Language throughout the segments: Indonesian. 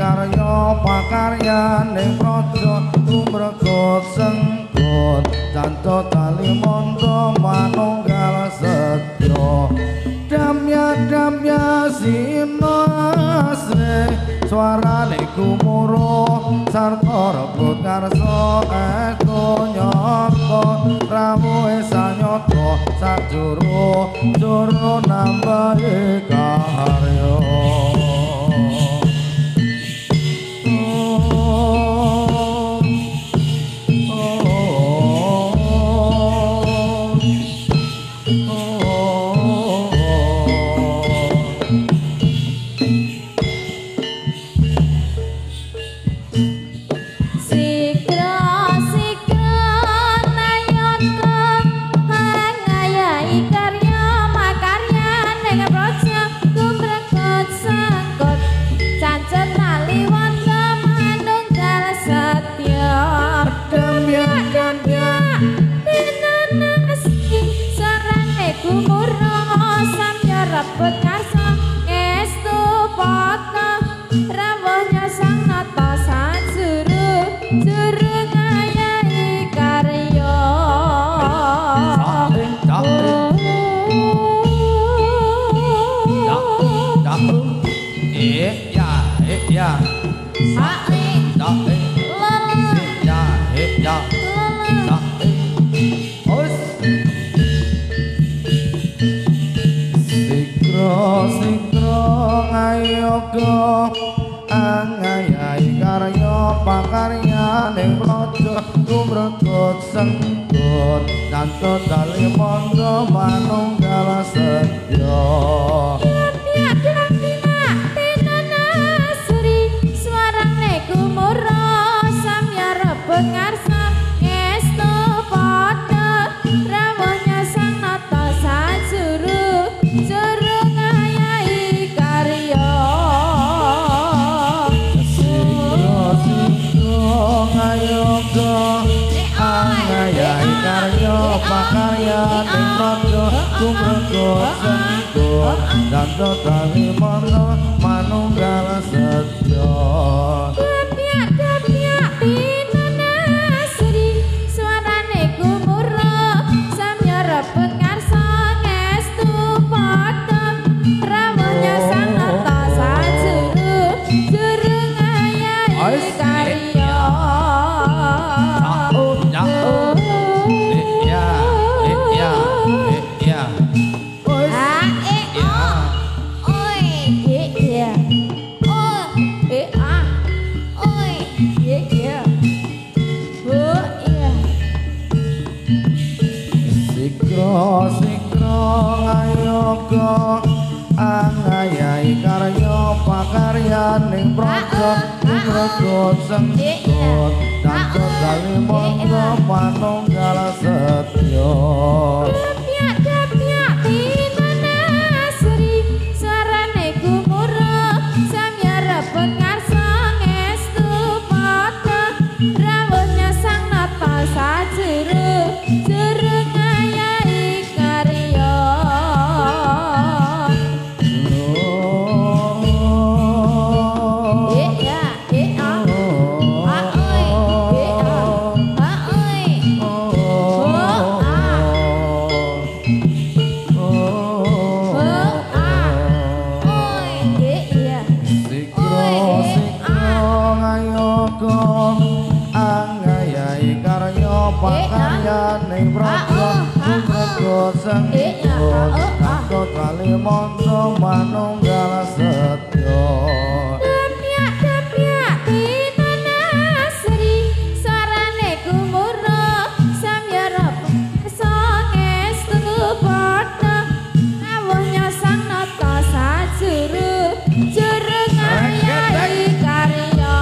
karya pakaryaning praja tumregot sengkut canto tali mondo manunggal sedya damya sinase suarane gumuruh sarta rebut ngarsa eko nyata rawuhe sanyata sajuru juru nambahi karya rebut ngarsa estu poto rawuhnya sang nata sajuru juru ngayahi karya angayai karya pakaryaning praja tumregot sengkut canto tali mondo manunggal sedya suarane gumuruh samya rebut ngarsa estu padha rawuhnya sang nata sajuru juru ngayahi karya angayai karya pakaryaning praja tumregot sengkut canto tali mondo manunggal sedya suarane gumuruh samya rebut ngarsa estu padha rawuhnya sang nata sajuru juru ngayahi karya angayai karya pakaryaning praja tumregot sengkut canto tali mondo manunggal sedya suarane gumuruh samya rebut ngarsa estu padha rawuhnya sang nata sajuru juru ngayahi karya pakaryaning praja tumregot sengkut canto tali mondo manunggal sedya suarane gumuruh samya rebut ngarsa estu padha rawuhnya sang nata sajuru juru ngayahi karya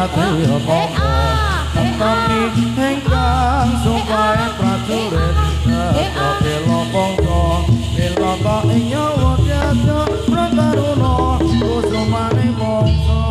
satrio kongko Tentangi hengkang supaya prajurit Teko belo kongko Biloko ing nyawa tiada prakaruno Kusumane mongso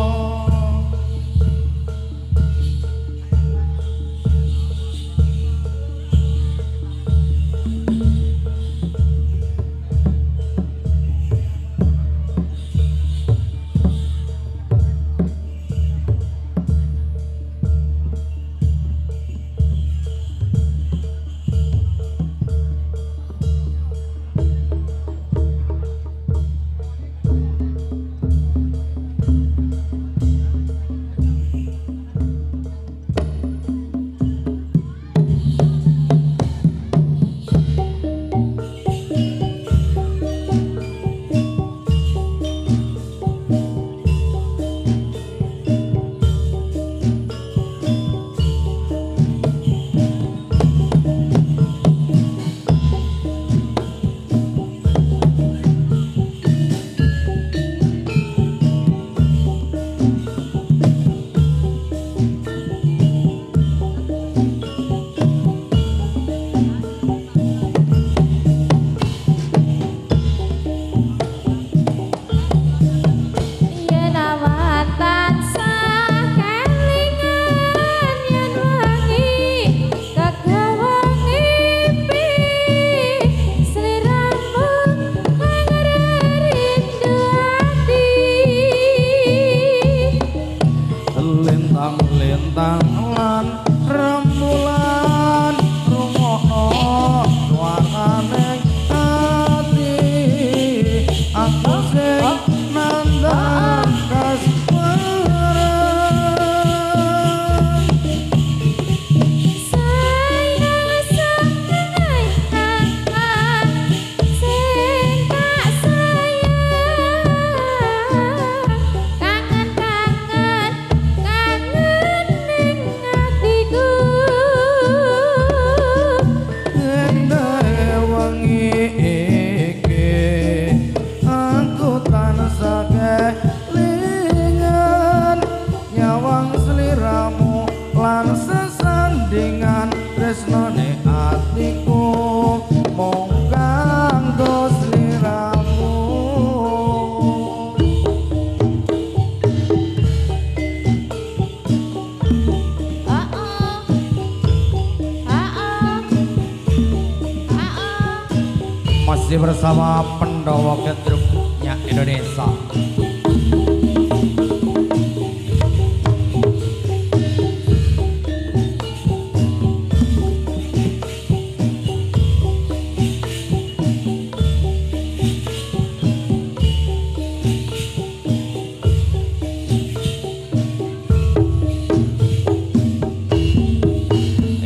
Masih bersama Pendowo Gedruknya Indonesia.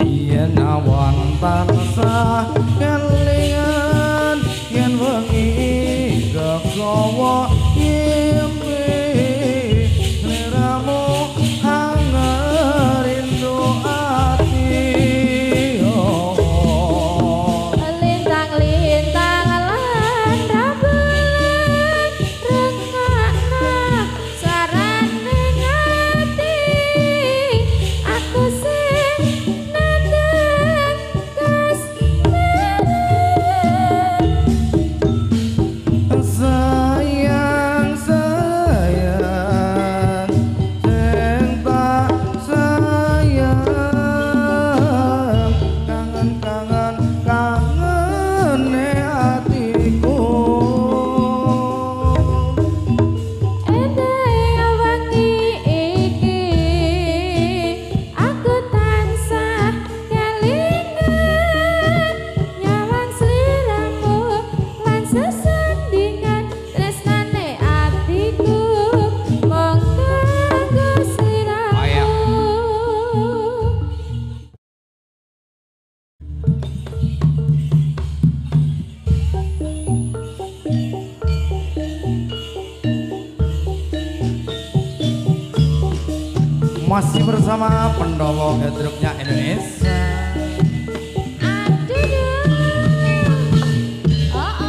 Iya nawan tansah kelingan yen wengi gawa impi liramu hangar rindu ati lintang-lintang lan rembulan rengakna saran ning ati aku sing nandang sayang sayang sing tak sayang kangen-kangen kangene atiku Endang wengi iki aku tansah kelingan nyawang sliramu lan sesandingan tresnane atiku mung kanggo sliramu. Masih bersama Pendowo Gedruknya Indonesia. Aduh. Oh.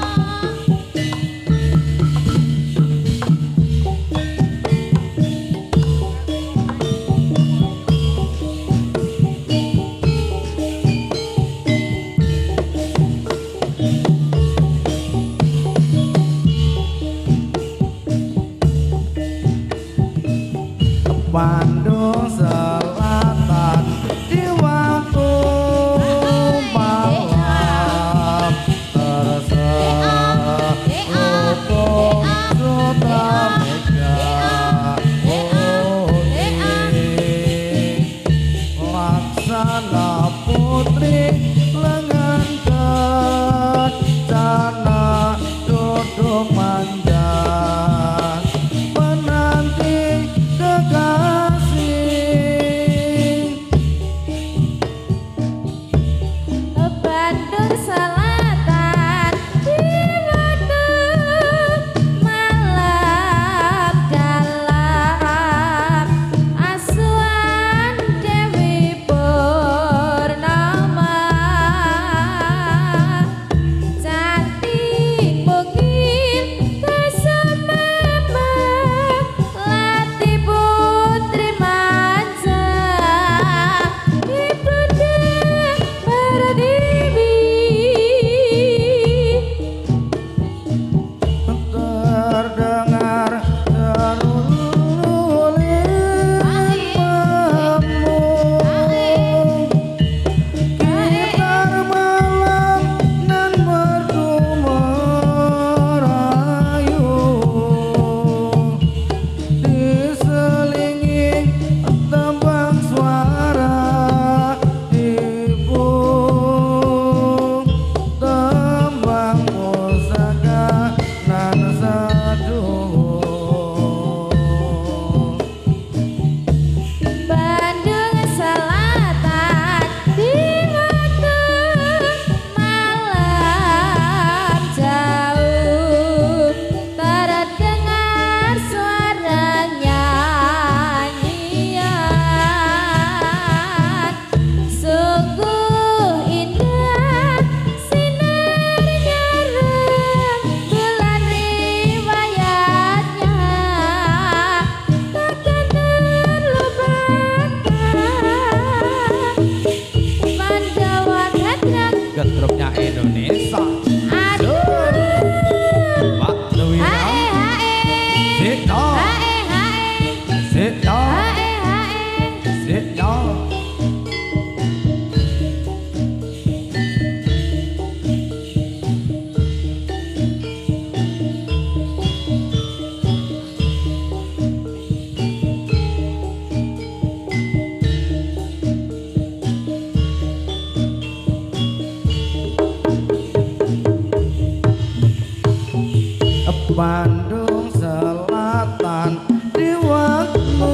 Bandung Selatan di waktu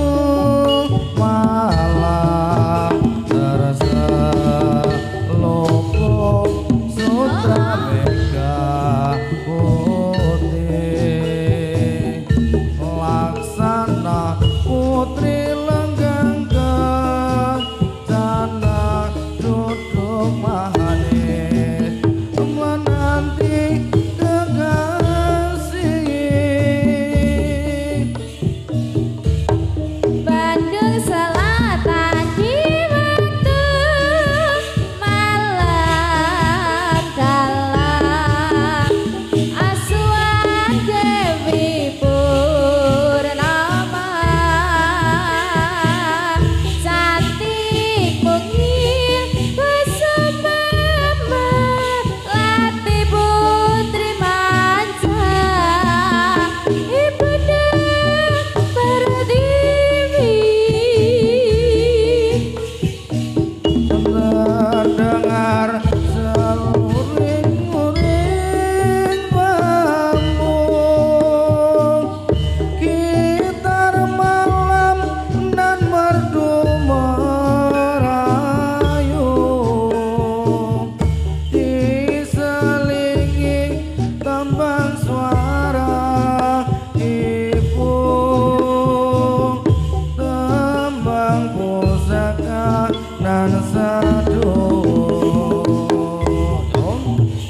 malam terselubung sutra mega putih laksana putri lenggang kencana duduk mahanis menanti kekasih. Bandung Selatan di waktu malam dalam asuhan Dewi Purnama cantik mungil bersama Lati Putri Manca Ibunda Pertiwi. Terdengar seluring-uring bambu gitar malam dan merdu merayu diselingi tembang suara ibu tembang pusaka dan seduh. Yo,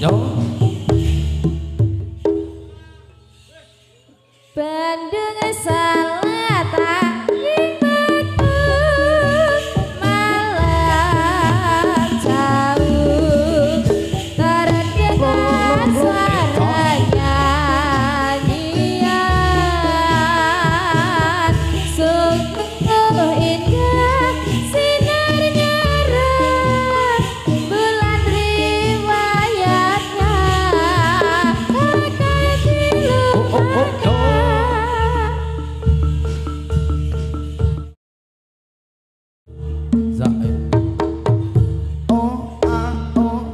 yo. Bandung Selatan di waktu malam jauh terdengar suara nyanyian sungguh indah sinarnya bulan riwayatnya kakak dilupakan. Zaid. Oh ah oh.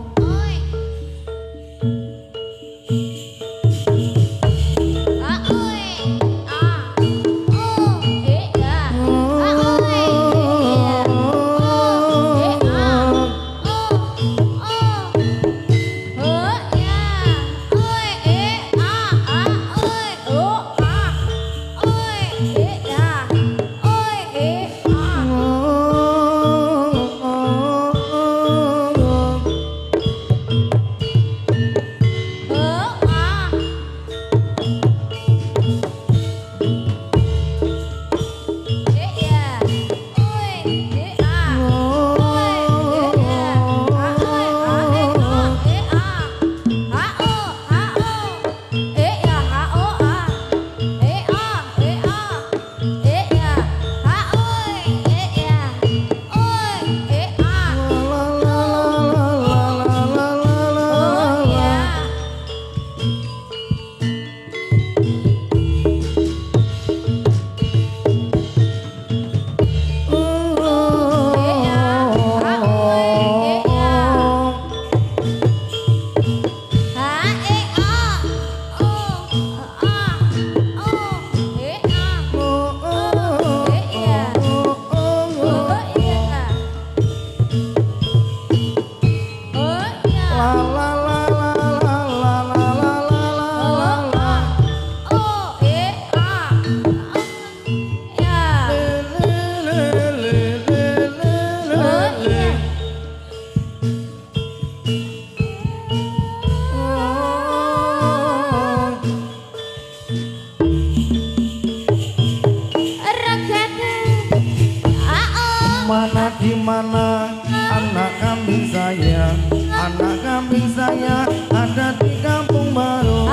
Mana di mana anak kambing saya? Anak kambing saya ada di kampung baru.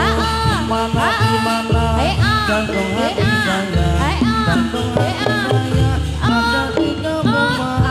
Mana di mana jantung hati saya? Jantung hati saya ada di kampung baru.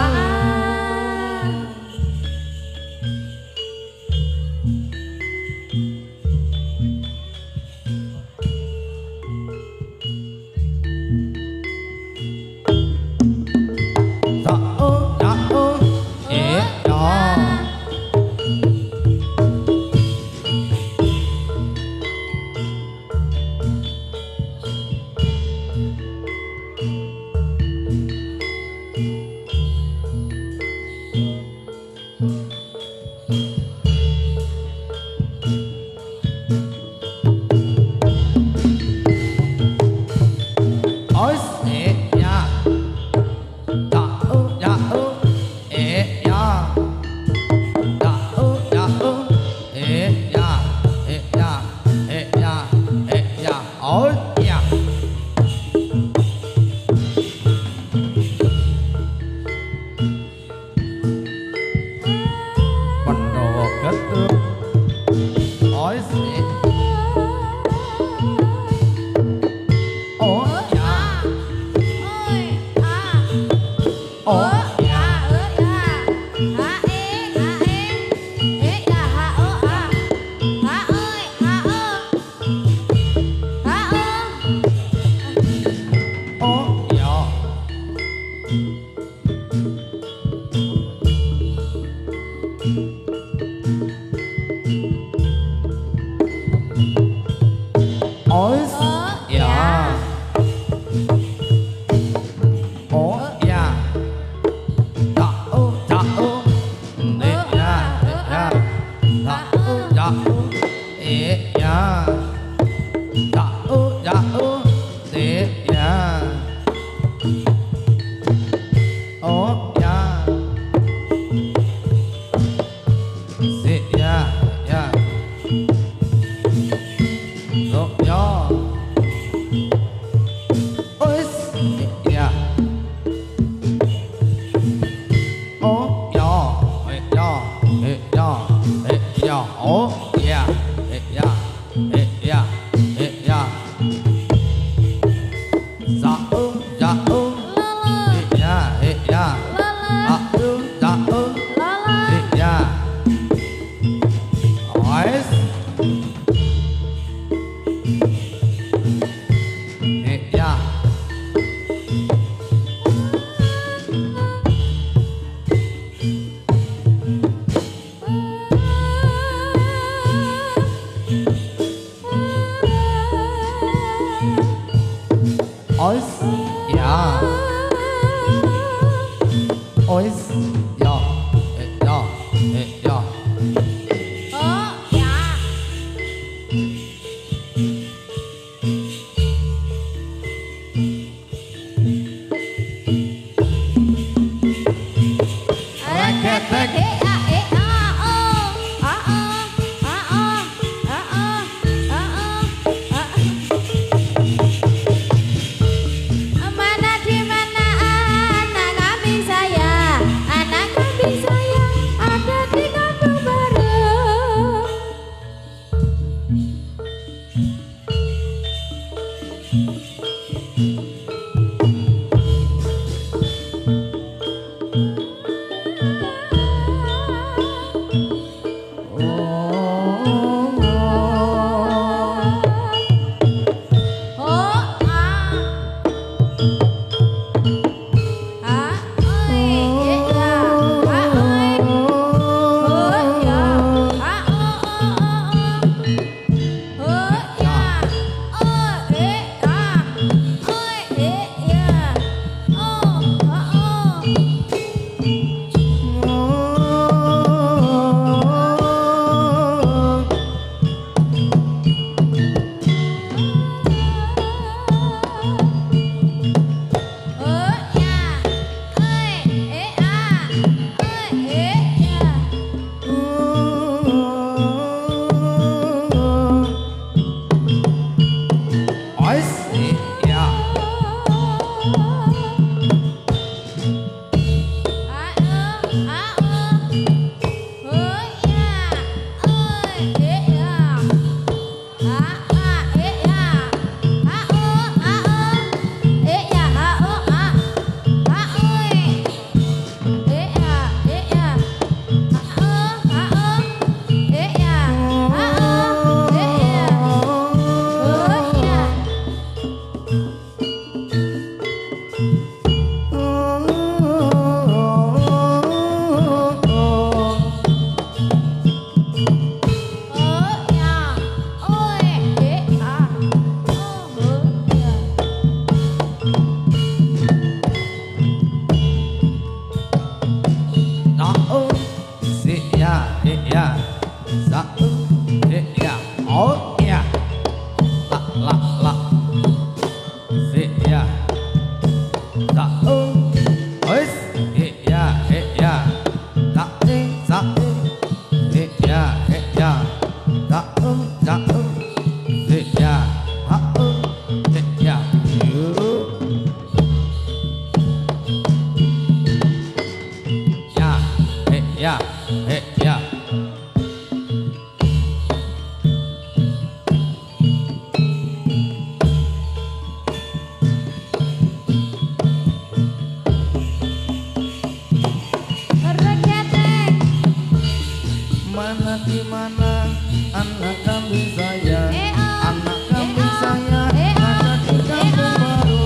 anak kambing saya, anak kambing saya ada di kampung baru.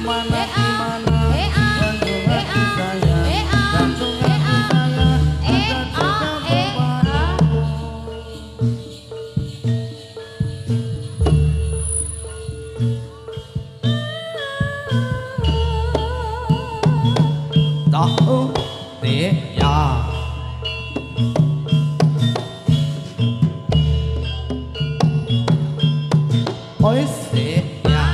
Mana di mana gantung hati saya, gantung hati saya ada di kampung baru. Tahu dia. Ôi xế ya.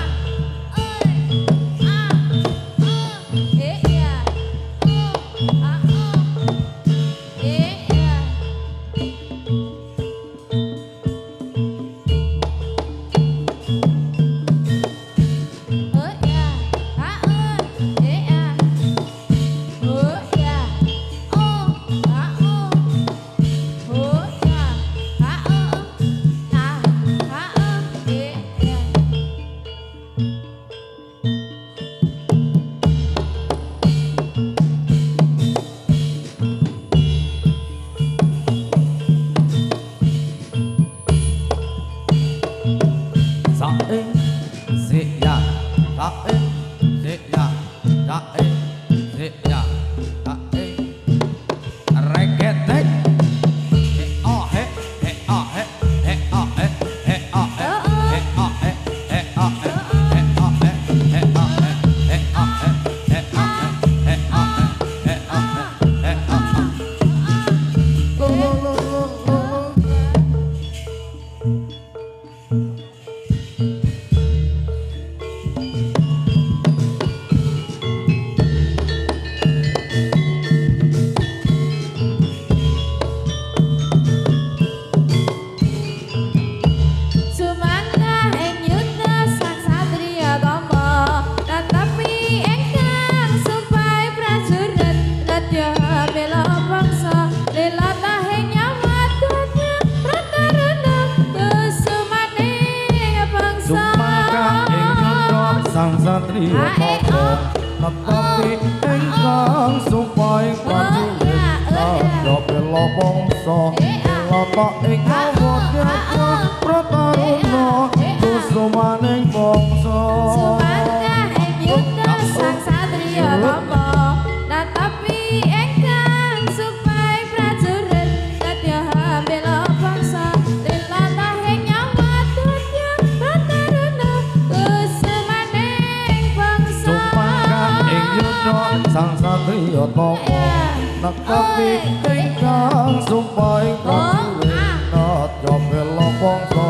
Sang satria topo tetapi engkang supaya prajurit kadya bela bangsa lata ing awadya prataruna kusumaning bangsa Sumangga ing yuda sang satria topo tetapi engkang supaya prajurit kadya bela bangsa lelata ing nyawa dunya prataruna kusumaning bangsa sang satria topo tetapi engkang supaya prajurit kadya bela bangsa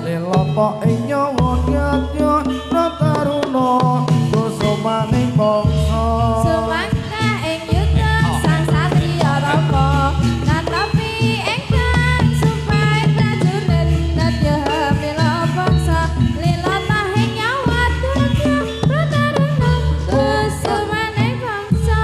lelata ing nyawa dunya prataruna kusumaning bangsa Sumangga ing yuda sang satria topo tetapi engkang supaya prajurit kadya bela bangsa lelata ing nyawa dunya prataruna kusumaning bangsa.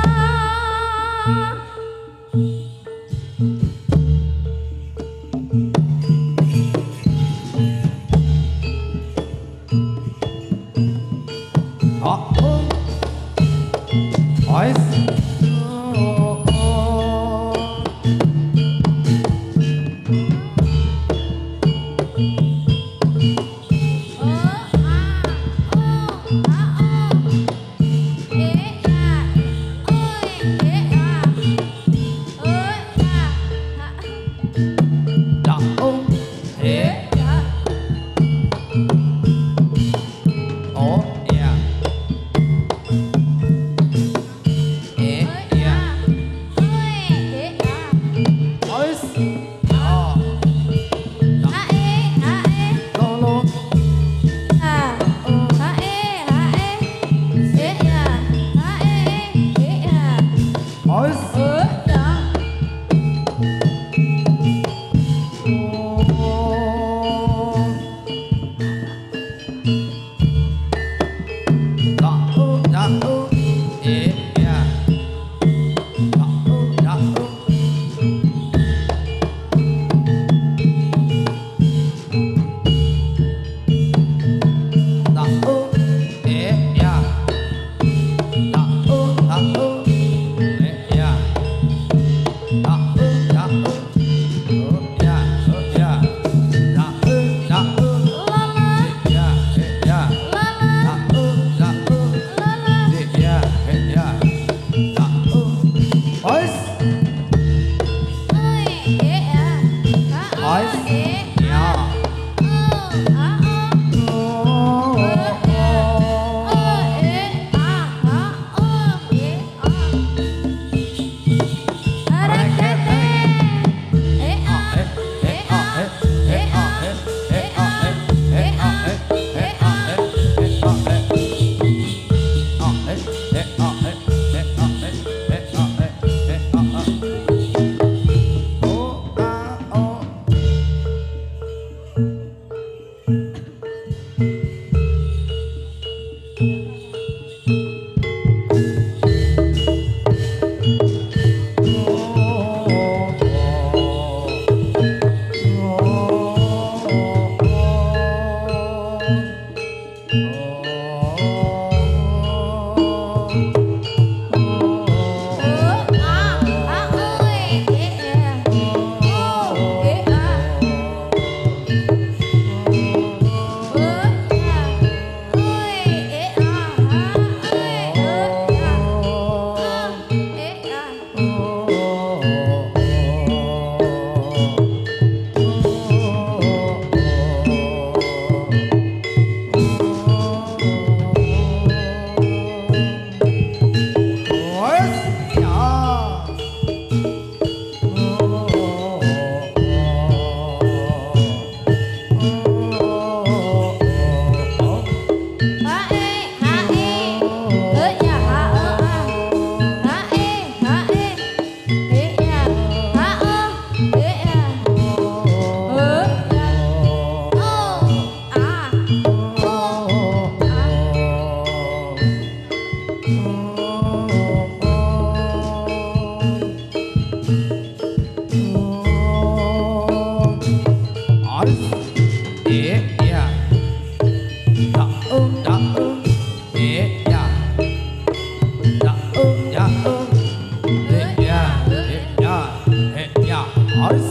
Harus ya harus